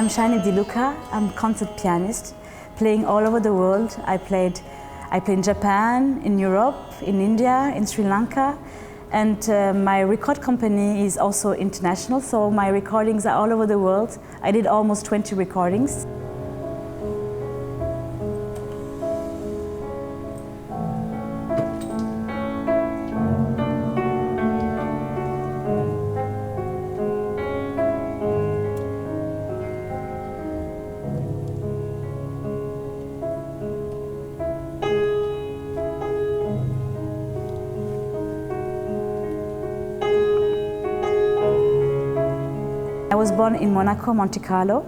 Shani Di Luca. I'm a concert pianist, playing all over the world. I play in Japan, in Europe, in India, in Sri Lanka. And my record company is also international, so my recordings are all over the world. I did almost 20 recordings. I was born in Monaco, Monte Carlo,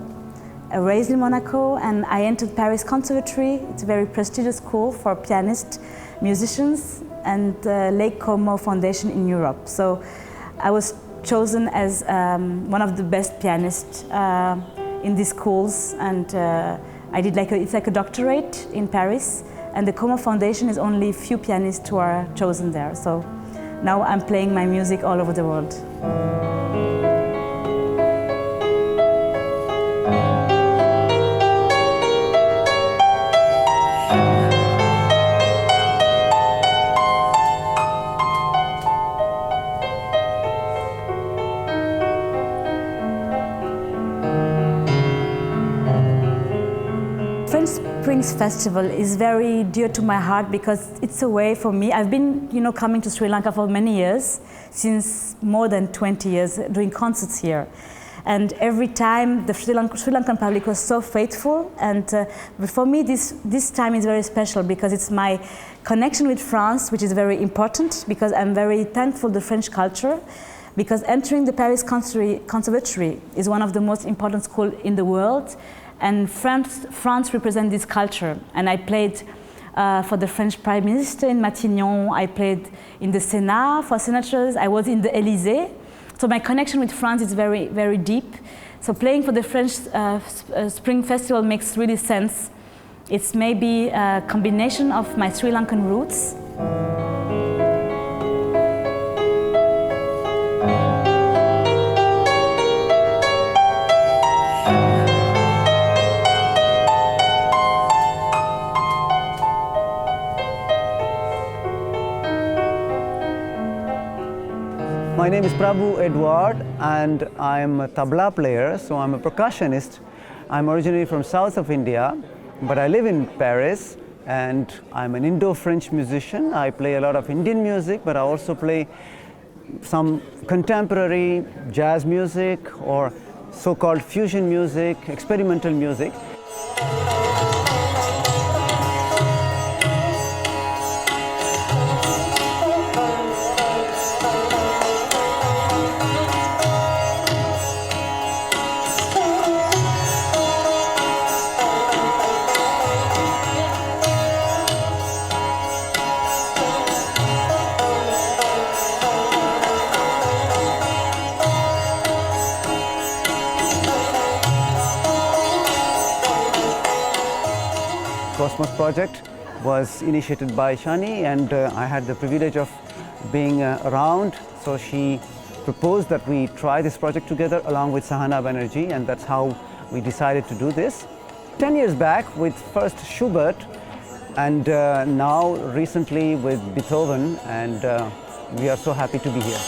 raised in Monaco, and I entered Paris Conservatory. It's a very prestigious school for pianists, musicians, and Lake Como Foundation in Europe. So I was chosen as one of the best pianists in these schools, and I did it's like a doctorate in Paris, and the Como Foundation is only a few pianists who are chosen there. So now I'm playing my music all over the world. French Springs Festival is very dear to my heart because it's a way for me. I've been, coming to Sri Lanka for many years, since more than 20 years, doing concerts here. And every time the Sri Lankan public was so faithful. And for me, this time is very special because it's my connection with France, which is very important because I'm very thankful to the French culture. Because entering the Paris Conservatory is one of the most important schools in the world. And France represents this culture. And I played for the French Prime Minister in Matignon. I played in the Senate for senators. I was in the Élysée. So my connection with France is very, very deep. So playing for the French Spring Festival makes really sense. It's maybe a combination of my Sri Lankan roots. My name is Prabhu Edward and I'm a tabla player, so I'm a percussionist. I'm originally from south of India, but I live in Paris and I'm an Indo-French musician. I play a lot of Indian music, but I also play some contemporary jazz music or so-called fusion music, experimental music. Cosmos project was initiated by Shani, and I had the privilege of being around. So she proposed that we try this project together along with Sahana Banerjee, and that's how we decided to do this. 10 years back with first Schubert, and now recently with Beethoven, and we are so happy to be here.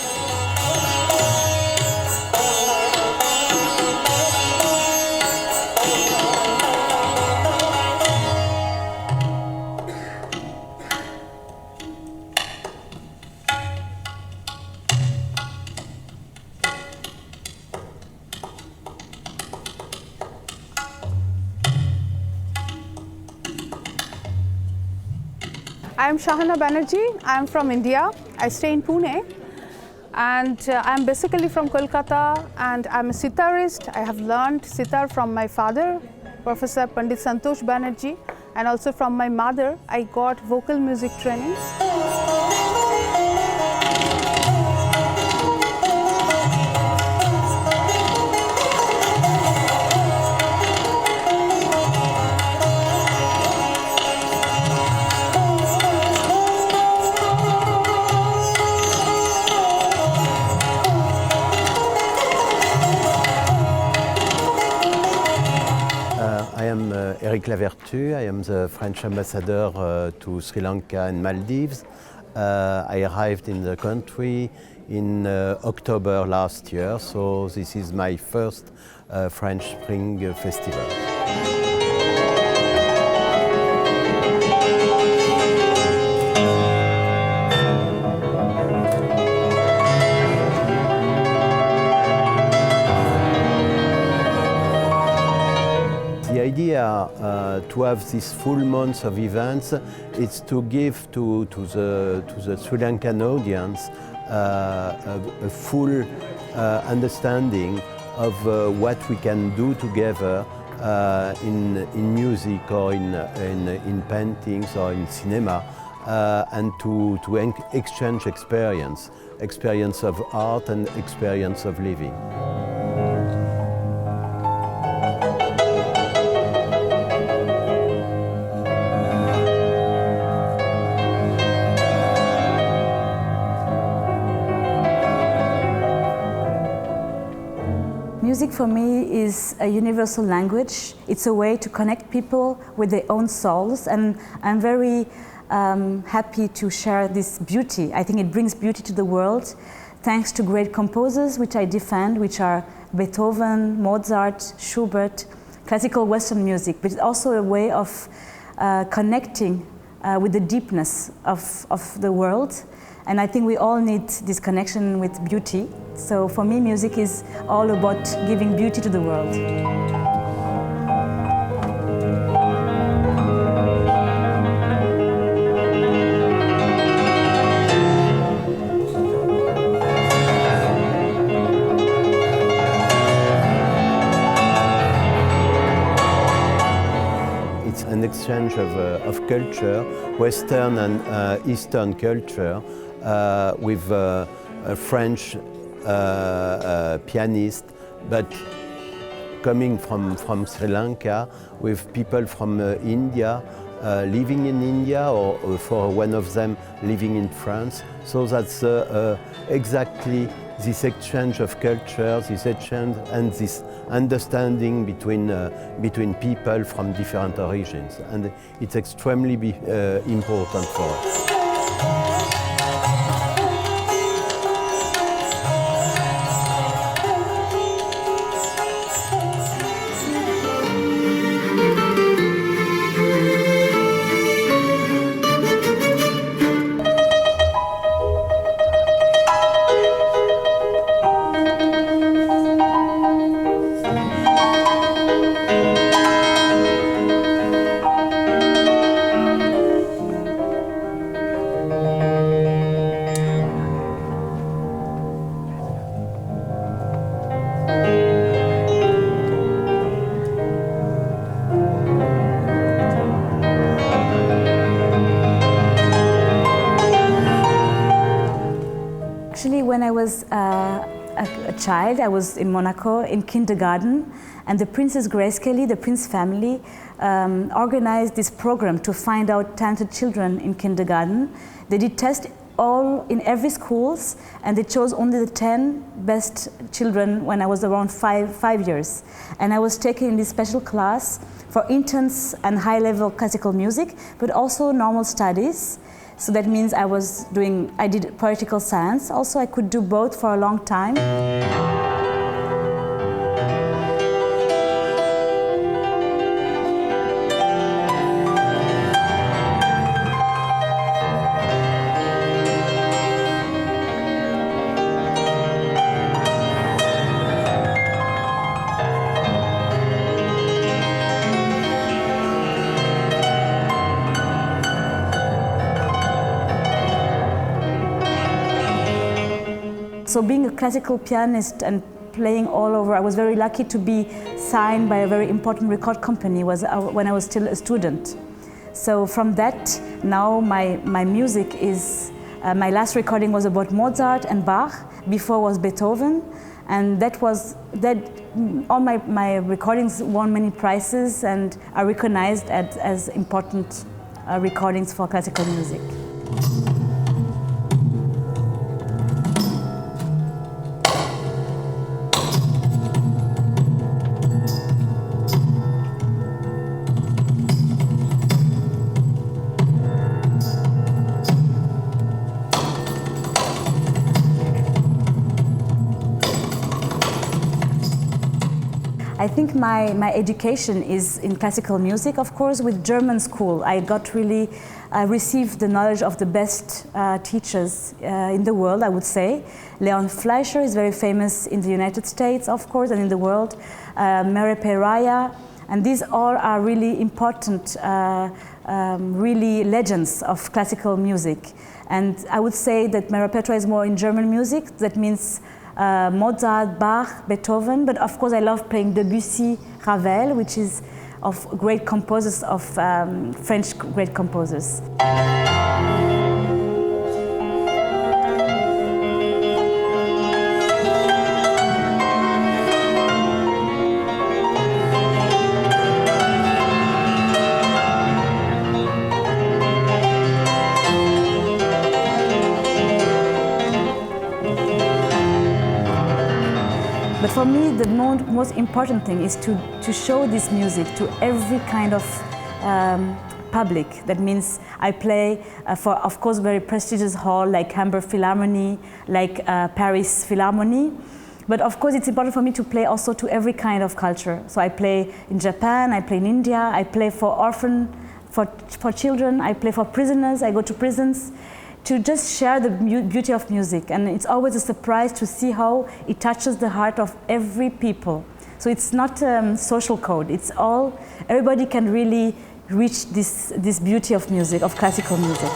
I am Sahana Banerjee. I am from India. I stay in Pune, and I am basically from Kolkata, and I am a sitarist. I have learned sitar from my father, Professor Pandit Santosh Banerjee, and also from my mother. I got vocal music training. am Eric Lavertu. I am the French ambassador to Sri Lanka and Maldives. I arrived in the country in October last year, so this is my first French Spring Festival. The idea to have this full month of events is to give to the Sri Lankan audience a full understanding of what we can do together in music or in paintings or in cinema, and to exchange experience of art and experience of living. Music for me is a universal language. It's a way to connect people with their own souls, and I'm very happy to share this beauty. I think it brings beauty to the world thanks to great composers which I defend, which are Beethoven, Mozart, Schubert, classical Western music, but it's also a way of connecting with the deepness of the world. And I think we all need this connection with beauty. So for me, music is all about giving beauty to the world. It's an exchange of culture, Western and Eastern culture, with a French pianist, but coming from Sri Lanka, with people from India, living in India, or for one of them living in France. So that's exactly this exchange of culture, this exchange and this understanding between people from different origins. And it's extremely important for us. Actually, when I was a child, I was in Monaco in kindergarten, and the Princess Grace Kelly, the Prince family, organized this program to find out talented children in kindergarten. They did tests in every schools, and they chose only the 10 best children when I was around five years. And I was taken in this special class for intense and high-level classical music, but also normal studies. So that means I did political science. Also, I could do both for a long time. So being a classical pianist and playing all over, I was very lucky to be signed by a very important record company when I was still a student. So from that, now my music is, my last recording was about Mozart and Bach, before was Beethoven, and all my recordings won many prizes and are recognized as important recordings for classical music. think my education is in classical music, of course, with German school. I received the knowledge of the best teachers in the world, I would say. Leon Fleischer is very famous in the United States, of course, and in the world. Mere Peraya, and these all are really important, really legends of classical music. And I would say that Mere Peraya is more in German music. That means Mozart, Bach, Beethoven, but of course I love playing Debussy, Ravel, which is of great composers, of French great composers. But for me, the most important thing is to show this music to every kind of public. That means I play for, of course, very prestigious hall like Hamburg Philharmonie, like Paris Philharmonie. But of course, it's important for me to play also to every kind of culture. So I play in Japan, I play in India, I play for orphan, for children, I play for prisoners, I go to prisons, to just share the beauty of music. And it's always a surprise to see how it touches the heart of every people. So it's not social code, it's all, everybody can really reach this beauty of music, of classical music.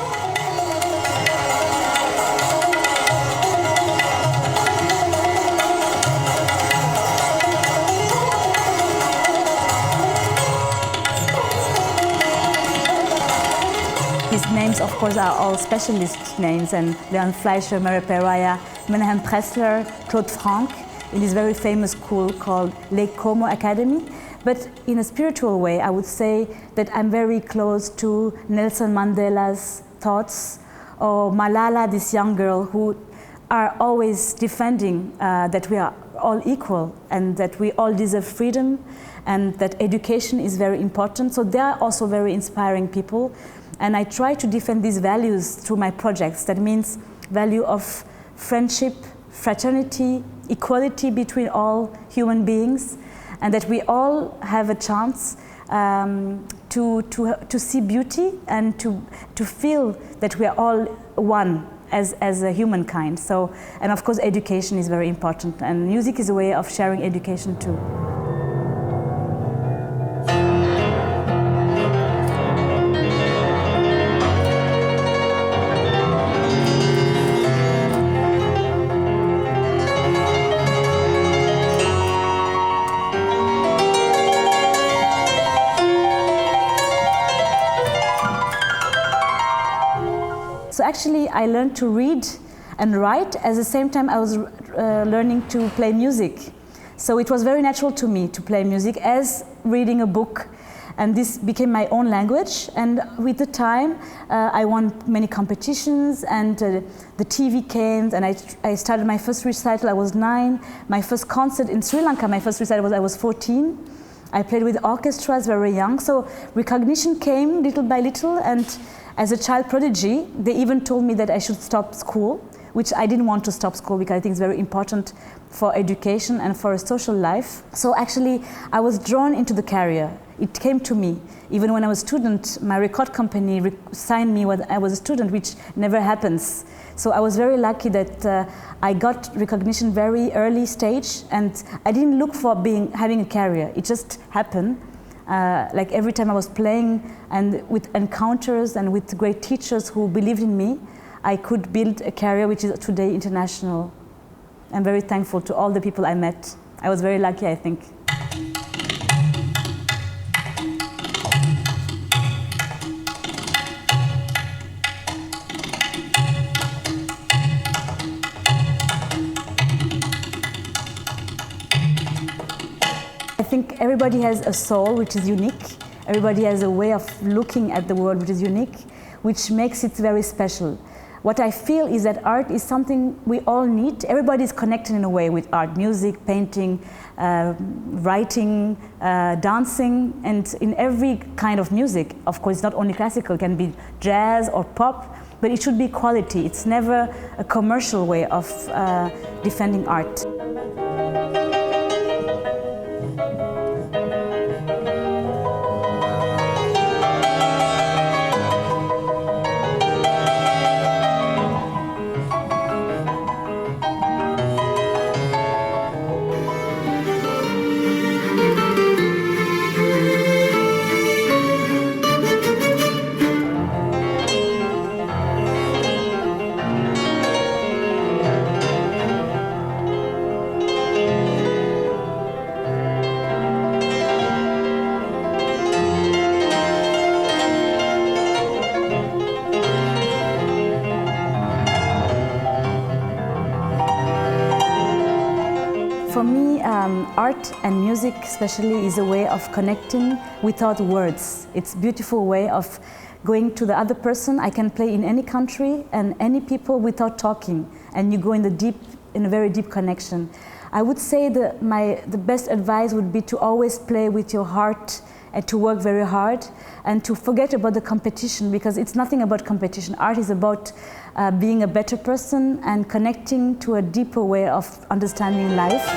These names, of course, are all specialist names, and Leon Fleischer, Mere Peraya, Menahem Pressler, Claude Franck, in this very famous school called Lake Como Academy. But in a spiritual way, I would say that I'm very close to Nelson Mandela's thoughts, or Malala, this young girl who are always defending that we are all equal and that we all deserve freedom and that education is very important. So they are also very inspiring people. And I try to defend these values through my projects. That means value of friendship, fraternity, equality between all human beings, and that we all have a chance to see beauty and to feel that we are all one as a humankind. So, and of course, education is very important, and music is a way of sharing education too. So actually, I learned to read and write at the same time I was learning to play music. So it was very natural to me to play music as reading a book, and this became my own language. And with the time, I won many competitions, and the TV came, and I started my first recital. I was 9. My first concert in Sri Lanka, my first recital I was 14. I played with orchestras very young, so recognition came little by little, and as a child prodigy, they even told me that I should stop school, which I didn't want to stop school because I think it's very important for education and for a social life. So actually, I was drawn into the career. It came to me. Even when I was a student, my record company signed me when I was a student, which never happens. So I was very lucky that I got recognition very early stage, and I didn't look for having a career. It just happened. Like every time I was playing and with encounters and with great teachers who believed in me, I could build a career which is today international. I'm very thankful to all the people I met. I was very lucky, I think. I think everybody has a soul which is unique. Everybody has a way of looking at the world which is unique, which makes it very special. What I feel is that art is something we all need. Everybody is connected in a way with art, music, painting, writing, dancing, and in every kind of music. Of course, not only classical, it can be jazz or pop, but it should be quality. It's never a commercial way of defending art. art and music especially is a way of connecting without words. It's a beautiful way of going to the other person. I can play in any country and any people without talking, and you go in a very deep connection. I would say that the best advice would be to always play with your heart and to work very hard and to forget about the competition, because it's nothing about competition. Art is about being a better person and connecting to a deeper way of understanding life.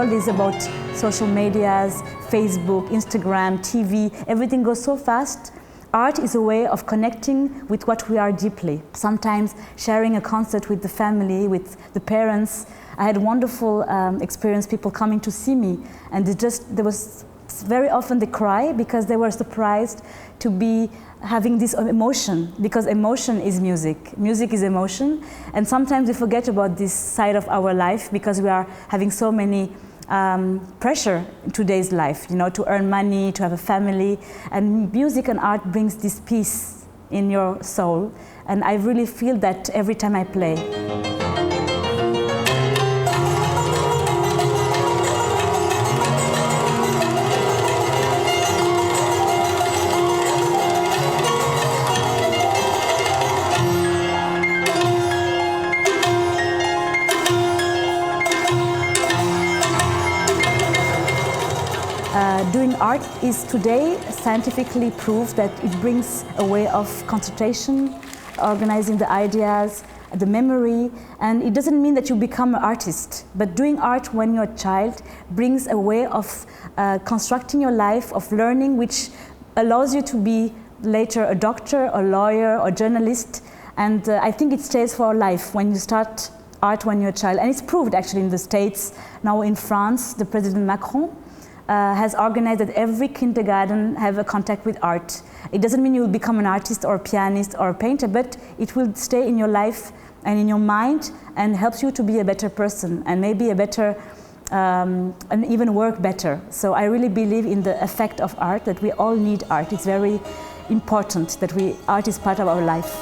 Is about social medias, Facebook, Instagram, TV, everything goes so fast. Art is a way of connecting with what we are deeply. Sometimes sharing a concert with the family, with the parents. I had a wonderful experience, people coming to see me, and there was very often they cry because they were surprised to be having this emotion, because emotion is music. Music is emotion, and sometimes we forget about this side of our life because we are having so many pressure in today's life, to earn money, to have a family, and music and art brings this peace in your soul, and I really feel that every time I play. Doing art is today scientifically proved that it brings a way of concentration, organizing the ideas, the memory, and it doesn't mean that you become an artist, but doing art when you're a child brings a way of constructing your life, of learning, which allows you to be later a doctor, a lawyer, or journalist, and I think it stays for life when you start art when you're a child, and it's proved actually in the States. Now in France, the President Macron has organized that every kindergarten have a contact with art. It doesn't mean you will become an artist or a pianist or a painter, but it will stay in your life and in your mind and helps you to be a better person and maybe a better, and even work better. So I really believe in the effect of art, that we all need art. It's very important that art is part of our life.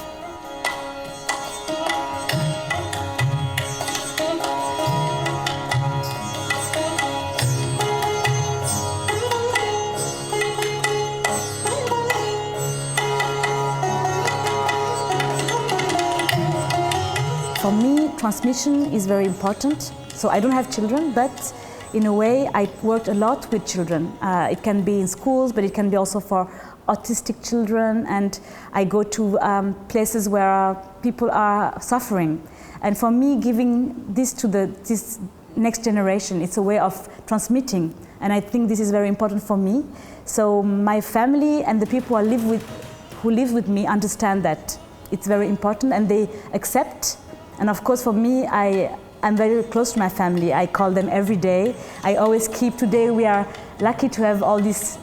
For me, transmission is very important. So I don't have children, but in a way, I worked a lot with children. It can be in schools, but it can be also for autistic children. And I go to places where people are suffering. And for me, giving this to this next generation, it's a way of transmitting. And I think this is very important for me. So my family and the people who live with me understand that it's very important, and they accept. And of course, for me, I'm very close to my family. I call them every day. I always keep, today we are lucky to have all these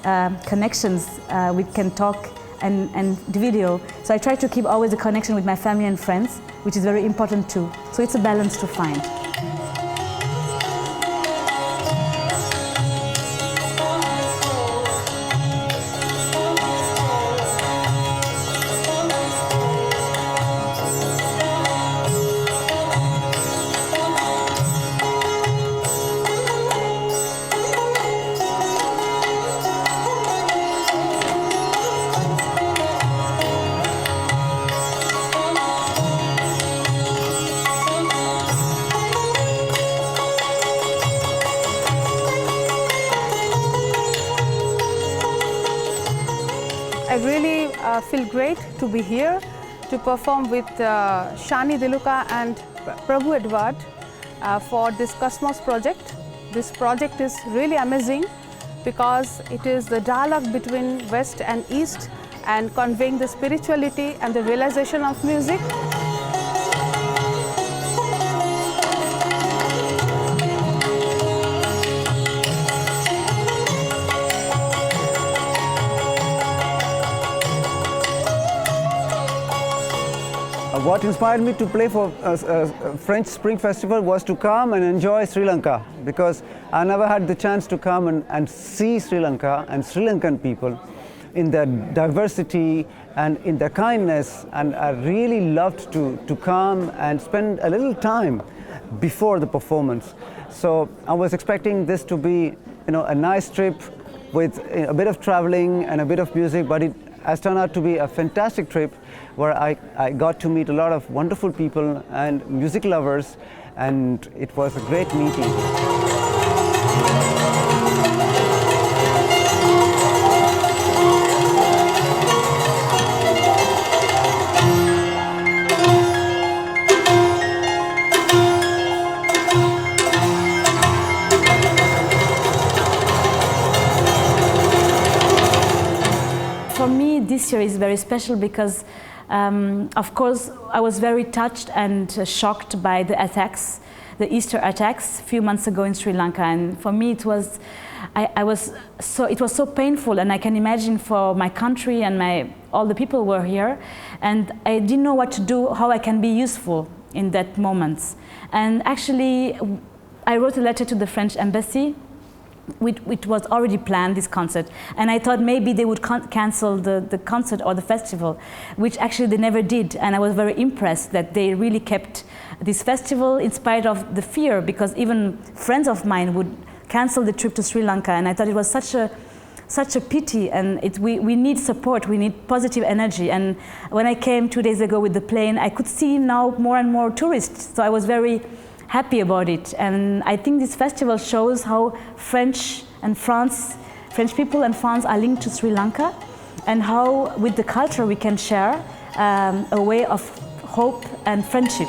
connections. We can talk and video. So I try to keep always a connection with my family and friends, which is very important too. So it's a balance to find. I really feel great to be here to perform with Shani Deluca and Prabhu Edward for this Cosmos project. This project is really amazing because it is the dialogue between West and East and conveying the spirituality and the realization of music. What inspired me to play for French Spring Festival was to come and enjoy Sri Lanka, because I never had the chance to come and see Sri Lanka and Sri Lankan people in their diversity and in their kindness, and I really loved to come and spend a little time before the performance. So I was expecting this to be, a nice trip with a bit of traveling and a bit of music, but it has turned out to be a fantastic trip where I got to meet a lot of wonderful people and music lovers, and it was a great meeting. For me, this year is very special because, of course, I was very touched and shocked by the attacks, the Easter attacks a few months ago in Sri Lanka. And for me, it was so painful, and I can imagine for my country and all the people who were here. And I didn't know what to do, how I can be useful in that moment. And actually, I wrote a letter to the French embassy. Which was already planned, this concert, and I thought maybe they would cancel the concert or the festival, which actually they never did, and I was very impressed that they really kept this festival in spite of the fear, because even friends of mine would cancel the trip to Sri Lanka, and I thought it was such a pity, and we need support, we need positive energy. And when I came 2 days ago with the plane, I could see now more and more tourists, so I was very happy about it. And I think this festival shows how French people and France are linked to Sri Lanka, and how with the culture we can share a way of hope and friendship.